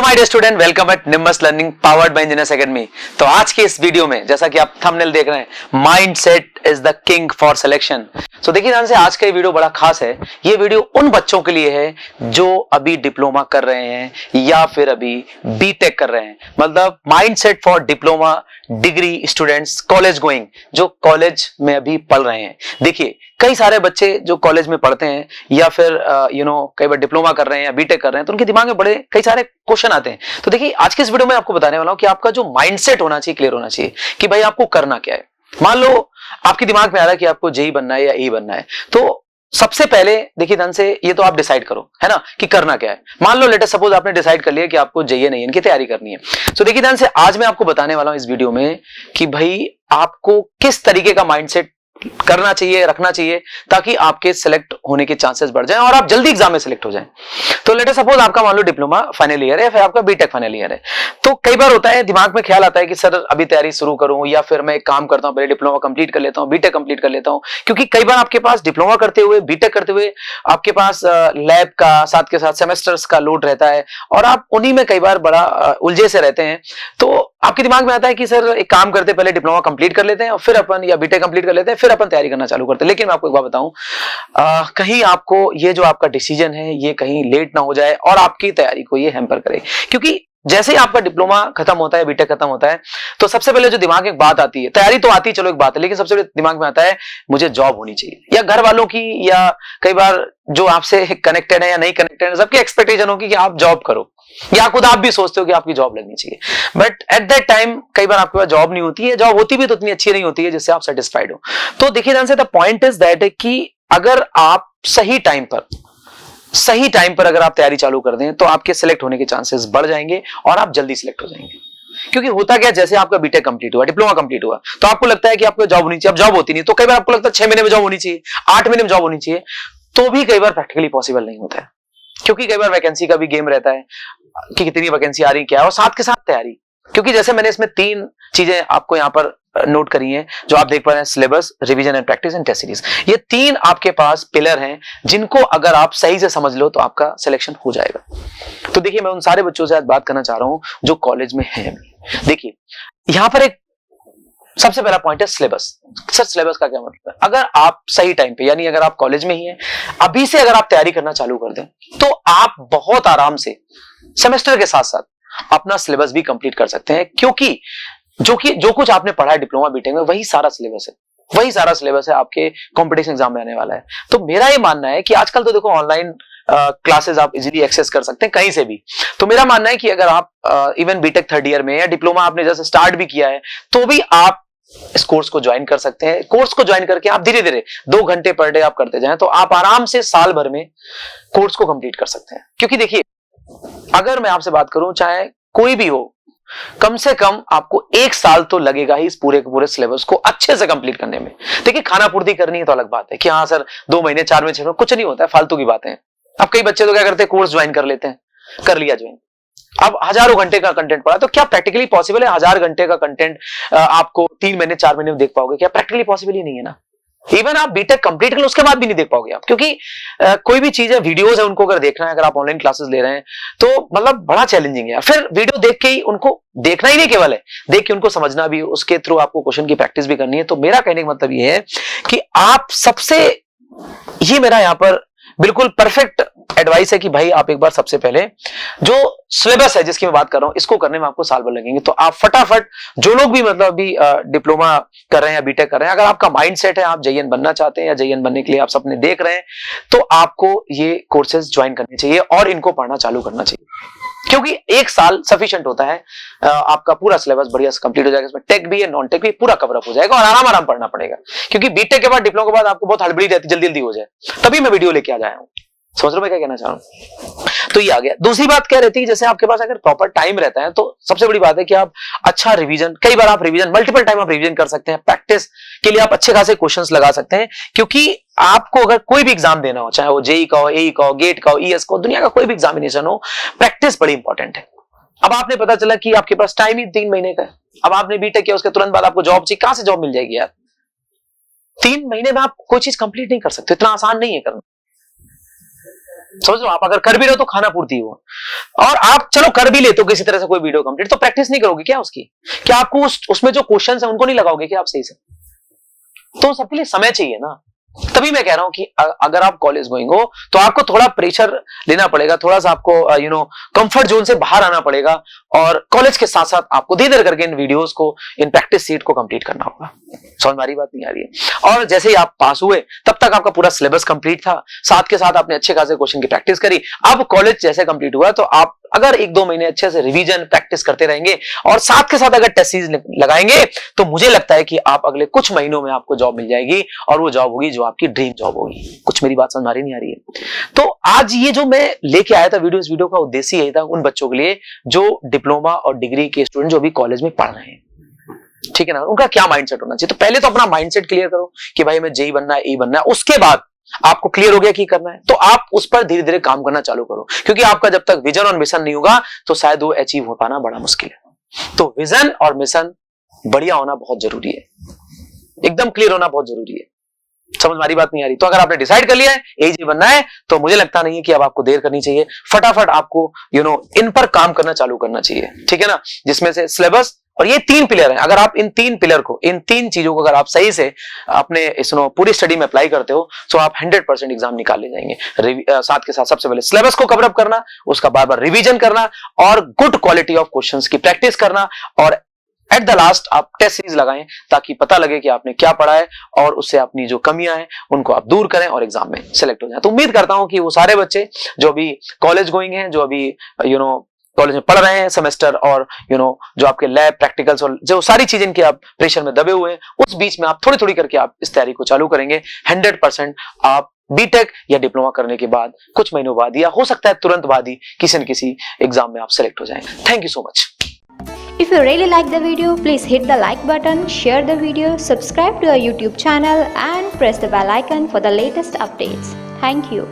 My dear student, welcome at Nimbus learning powered by engineers academy. तो आज के इस वीडियो में जैसा कि आप थंबनेल देख रहे हैं, mindset is the king for selection. तो देखिए ध्यान से, आज का ये वीडियो बड़ा खास है। ये वीडियो उन बच्चों के लिए है जो अभी डिप्लोमा कर रहे हैं या फिर अभी बीटेक कर रहे हैं, मतलब mindset for diploma degree students college going, जो कॉलेज में अभी पढ़ रहे हैं। देखिए कई सारे बच्चे जो कॉलेज में पढ़ते हैं या फिर कई बार डिप्लोमा कर रहे हैं या बीटेक कर रहे हैं, तो उनके दिमाग में बड़े कई सारे क्वेश्चन आते हैं। तो देखिए आज के इस वीडियो में आपको बताने वाला हूं कि आपका जो माइंडसेट होना चाहिए, क्लियर होना चाहिए कि भाई आपको करना क्या है। मान लो आपके दिमाग में आ रहा है कि आपको जेई बनना है या ई बनना है, तो सबसे पहले देखिए ध्यान से, ये तो आप डिसाइड करो, है ना, कि करना क्या है। मान लो लेटर सपोज आपने डिसाइड कर लिया कि आपको जेई नहीं इनकी तैयारी करनी है। तो देखिए ध्यान से, आज मैं आपको बताने वाला हूं इस वीडियो में कि भाई आपको किस तरीके का माइंडसेट करना चाहिए, रखना चाहिए, ताकि आपके सिलेक्ट होने के चांसेस बढ़ जाएं और आप जल्दी एग्जाम में सिलेक्ट हो जाएं। तो लेट अस सपोज आपका मान लो डिप्लोमा फाइनल ईयर है या फिर आपका बीटेक फाइनल ईयर है। तो कई बार होता है दिमाग में ख्याल आता है कि सर अभी तैयारी शुरू करूं या फिर मैं एक काम करता हूं, पहले डिप्लोमा कंप्लीट कर लेता हूं, बीटेक कंप्लीट कर लेता हूं। क्योंकि कई बार आपके पास डिप्लोमा करते हुए, बीटेक करते हुए आपके पास लैब का साथ के साथ सेमेस्टर्स का लोड रहता है और आप उन्हीं में कई बार बड़ा उलझे से रहते हैं। तो आपके दिमाग में आता है कि सर एक काम करते, पहले डिप्लोमा कंप्लीट कर लेते हैं और फिर अपन, या बीटेक कंप्लीट कर लेते हैं, फिर अपन तैयारी करना चालू करते हैं। लेकिन मैं आपको एक बात बताऊं, कहीं आपको ये जो आपका डिसीजन है ये कहीं लेट ना हो जाए और आपकी तैयारी को ये हैम्पर करे। क्योंकि जैसे ही आपका डिप्लोमा खत्म होता है, बीटेक खत्म होता है, तो सबसे पहले जो दिमाग में एक बात आती है, तैयारी तो आती है चलो एक बात है, लेकिन सबसे पहले दिमाग में आता है मुझे जॉब होनी चाहिए, या घर वालों की, या कई बार जो आपसे कनेक्टेड है या नहीं कनेक्टेड है, सबकी एक्सपेक्टेशन होगी कि आप जॉब करो, या खुद आप भी सोचते हो कि आपकी जॉब लगनी चाहिए। बट एट दैट टाइम कई बार आपके पास जॉब नहीं होती है, जॉब होती भी तो इतनी अच्छी नहीं होती है जिससे आप सेटिस्फाइड हो। तो देखिए ध्यान से, द पॉइंट इज दैट कि अगर आप सही टाइम पर अगर आप तैयारी चालू कर दें तो आपके सिलेक्ट होने के चांसेस बढ़ जाएंगे और आप जल्दी सिलेक्ट हो जाएंगे। क्योंकि होता क्या, जैसे आपका बीटेक कंप्लीट हुआ, डिप्लोमा कंप्लीट हुआ, तो आपको लगता है कि आपको जॉब होनी चाहिए। अब जॉब होती नहीं, तो कई बार आपको लगता है 6 महीने में जॉब होनी चाहिए, 8 महीने में जॉब होनी चाहिए, तो भी कई बार प्रैक्टिकली पॉसिबल नहीं होता है। क्योंकि कई बार वैकेंसी का भी गेम रहता है कि कितनी वैकेंसी आ रही क्या है, और साथ के साथ तैयारी। क्योंकि जैसे मैंने इसमें 3 चीजें आपको यहां पर नोट करी हैं, जो आप देख पा रहे हैं, syllabus, revision and practice and test series. ये 3 आपके पास पिलर हैं जिनको अगर आप सही से समझ लो तो आपका सिलेक्शन हो जाएगा। तो देखिए मैं उन सारे बच्चों से आज बात करना चाह रहा हूं जो कॉलेज में हैं। देखिए यहां पर एक सबसे पहला पॉइंट है सिलेबस। सर सिलेबस का क्या मतलब है? अगर आप सही टाइम पे, यानी अगर आप कॉलेज में ही हैं, अभी से अगर आप तैयारी करना चालू कर दें, तो आप बहुत आराम से सेमेस्टर के साथ साथ अपना सिलेबस भी कंप्लीट कर सकते हैं। क्योंकि जो कुछ आपने पढ़ा है डिप्लोमा बीटेक में, वही सारा सिलेबस है, आपके कंपटीशन एग्जाम में आने वाला है। तो मेरा ये मानना है कि आजकल तो देखो ऑनलाइन क्लासेस आप इजीली एक्सेस कर सकते हैं कहीं से भी। तो मेरा मानना है कि अगर आप इवन बीटेक 3rd ईयर में या डिप्लोमा आपने जैसे स्टार्ट भी किया है, तो भी आप इस कोर्स को ज्वाइन कर सकते हैं। कोर्स को ज्वाइन करके आप धीरे धीरे 2 घंटे पर डे आप करते जाएं, तो आप आराम से साल भर में कोर्स को कंप्लीट कर सकते हैं। क्योंकि देखिए अगर मैं आपसे बात करूं, चाहे कोई भी हो, कम से कम आपको 1 साल तो लगेगा ही इस पूरे के पूरे सिलेबस को अच्छे से कंप्लीट करने में। देखिए खाना पूर्ति करनी है तो अलग बात है कि हाँ सर 2 महीने 4 महीने 6 महीने कुछ नहीं होता है, फालतू की बातें हैं। अब कई बच्चे तो क्या करते हैं, कोर्स ज्वाइन कर लेते हैं, कर लिया ज्वाइन, अब हजारों घंटे का कंटेंट पढ़ा, तो क्या प्रैक्टिकली पॉसिबल है 1000 घंटे का कंटेंट आपको 3 महीने 4 महीने में देख पाओगे? क्या प्रैक्टिकली पॉसिबल ही नहीं है ना। इवन आप बीटेक कंप्लीट कर लो उसके बाद भी नहीं देख पाओगे आप। क्योंकि कोई भी चीज है, वीडियोस है, उनको अगर देखना है, अगर आप ऑनलाइन क्लासेस ले रहे हैं, तो मतलब बड़ा चैलेंजिंग है। फिर वीडियो देख के ही उनको देखना ही नहीं केवल है, देख के उनको समझना भी, उसके थ्रू आपको क्वेश्चन की प्रैक्टिस भी करनी है। तो मेरा कहने का मतलब ये है कि आप सबसे, ये मेरा यहाँ पर बिल्कुल परफेक्ट एडवाइस है कि भाई आप एक बार सबसे पहले जो सिलेबस है जिसकी मैं बात कर रहा हूं, इसको करने में आपको साल भर लगेंगे। तो आप फटाफट, जो लोग भी मतलब अभी डिप्लोमा कर रहे हैं या बीटेक कर रहे हैं, अगर आपका माइंड सेट है आप जेईएन बनना चाहते हैं या जेईएन बनने के लिए आप सपने देख रहे हैं, तो आपको ये कोर्सेज ज्वाइन करने चाहिए और इनको पढ़ना चालू करना चाहिए। क्योंकि 1 साल सफिशिएंट होता है, आपका पूरा सिलेबस बढ़िया से कंप्लीट हो जाएगा। इसमें टेक भी है, नॉन टेक भी, पूरा कवर अप हो जाएगा और आराम पढ़ना पड़ेगा। क्योंकि बीटेक के बाद, डिप्लोमा के बाद आपको बहुत हड़बड़ी रहती है, जल्दी हो जाए, तभी मैं वीडियो लेके आ जाया हूं। समझ रहे हो मैं क्या कहना चाह रहा हूं? तो ये आ गया। दूसरी बात क्या रहती है, जैसे आपके पास अगर प्रॉपर टाइम रहता है, तो सबसे बड़ी बात है कि आप अच्छा रिवीजन, कई बार आप रिवीजन, मल्टीपल टाइम आप रिवीजन कर सकते हैं। प्रैक्टिस के लिए आप अच्छे खासे क्वेश्चंस लगा सकते हैं। क्योंकि आपको अगर कोई भी एग्जाम देना हो, चाहे वो जेई का हो, एई का हो, गेट का हो, ईएस का हो, दुनिया का कोई भी एग्जामिनेशन हो, प्रैक्टिस बड़ी इंपॉर्टेंट है। अब आपने पता चला कि आपके पास टाइम ही 3 महीने का है, अब आपने बीटेक किया, उसके तुरंत बाद आपको जॉब चाहिए, कहां से जॉब मिल जाएगी यार? 3 महीने में आप कोई चीज कंप्लीट नहीं कर सकते, इतना आसान नहीं है करना। समझ लो, आप अगर कर भी रहे हो तो खाना पूर्ति हो, और आप चलो कर भी लेते हो किसी तरह से कोई वीडियो कंप्लीट, तो प्रैक्टिस नहीं करोगे क्या उसकी? क्या आपको उसमें जो क्वेश्चंस है उनको नहीं लगाओगे क्या आप सही से? तो सबके लिए समय चाहिए ना। तभी मैं कह रहा हूं कि अगर आप कॉलेज गोइंग हो तो आपको थोड़ा प्रेशर लेना पड़ेगा, थोड़ा सा आपको कंफर्ट जोन से बाहर आना पड़ेगा, और कॉलेज के साथ साथ आपको धीरे धीरे करके इन वीडियोस को, इन प्रैक्टिस सीट को कंप्लीट करना होगा। समझ में आ रही बात? नहीं आ रही है? और जैसे ही आप पास हुए तब तक आपका पूरा सिलेबस कंप्लीट था, साथ के साथ आपने अच्छे खासे क्वेश्चन की प्रैक्टिस करी। अब कॉलेज जैसे कंप्लीट हुआ तो आप अगर 1-2 महीने अच्छे से रिवीजन प्रैक्टिस करते रहेंगे और साथ के साथ अगर टेस्ट सीरीज लगाएंगे तो मुझे लगता है कि आप अगले कुछ महीनों में आपको जॉब मिल जाएगी, और वो जॉब होगी जो आपकी ड्रीम जॉब होगी। कुछ मेरी बात समझ नहीं आ रही है? तो आज ये जो मैं लेके आया था वीडियो, इस वीडियो का उद्देश्य यही था उन बच्चों के लिए जो डिप्लोमा और डिग्री के स्टूडेंट जो अभी कॉलेज में पढ़ रहे हैं, ठीक है ना, उनका क्या माइंडसेट होना चाहिए। तो पहले तो अपना माइंडसेट क्लियर करो कि भाई हमें जेई बनना है, ई बनना है। उसके बाद आपको क्लियर हो गया कि करना है, तो आप उस पर धीरे धीरे काम करना चालू करो, क्योंकि आपका जब तक विजन और मिशन नहीं होगा तो शायद वो अचीव हो पाना बड़ा मुश्किल है। तो विजन और मिशन बढ़िया होना बहुत जरूरी है, एकदम क्लियर होना बहुत जरूरी है। समझ मारी बात नहीं आ रही? तो अगर आपने डिसाइड कर लिया है एजी बनना है तो मुझे लगता नहीं है कि अब आपको देर करनी चाहिए, फटाफट आपको इन पर काम करना चालू करना चाहिए, ठीक है ना। जिसमें से सिलेबस और ये 3 पिलर हैं, अगर आप इन 3 पिलर को, इन 3 चीजों को अगर आप सही से अपने पूरी स्टडी में अप्लाई करते हो तो आप 100% एग्जाम निकाल ले जाएंगे। साथ के साथ सबसे पहले सिलेबस को कवर अप करना, उसका बार बार रिवीजन करना, और गुड क्वालिटी ऑफ क्वेश्चंस की प्रैक्टिस करना, और एट द लास्ट आप टेस्ट सीरीज लगाएं ताकि पता लगे कि आपने क्या पढ़ा है, और उससे अपनी जो कमियां हैं उनको आप दूर करें और एग्जाम में सेलेक्ट हो जाएं। तो उम्मीद करता हूं कि वो सारे बच्चे जो अभी कॉलेज गोइंग हैं, जो अभी कॉलेज में पढ़ रहे हैं सेमेस्टर, और जो आपके लैब प्रैक्टिकल्स और जो सारी चीजें इनके आप प्रेशर में दबे हुए हैं, उस बीच में आप थोड़ी थोड़ी करके आप इस तैयारी को चालू करेंगे, 100% आप बीटेक या डिप्लोमा करने के बाद कुछ महीनों बाद, या हो सकता है तुरंत बाद ही, किसी न किसी एग्जाम में आप सेलेक्ट हो जाएं। Thank you so much. If you really like the video, please hit the like button, share the video, subscribe to our YouTube channel and press the bell icon for the latest updates. Thank you.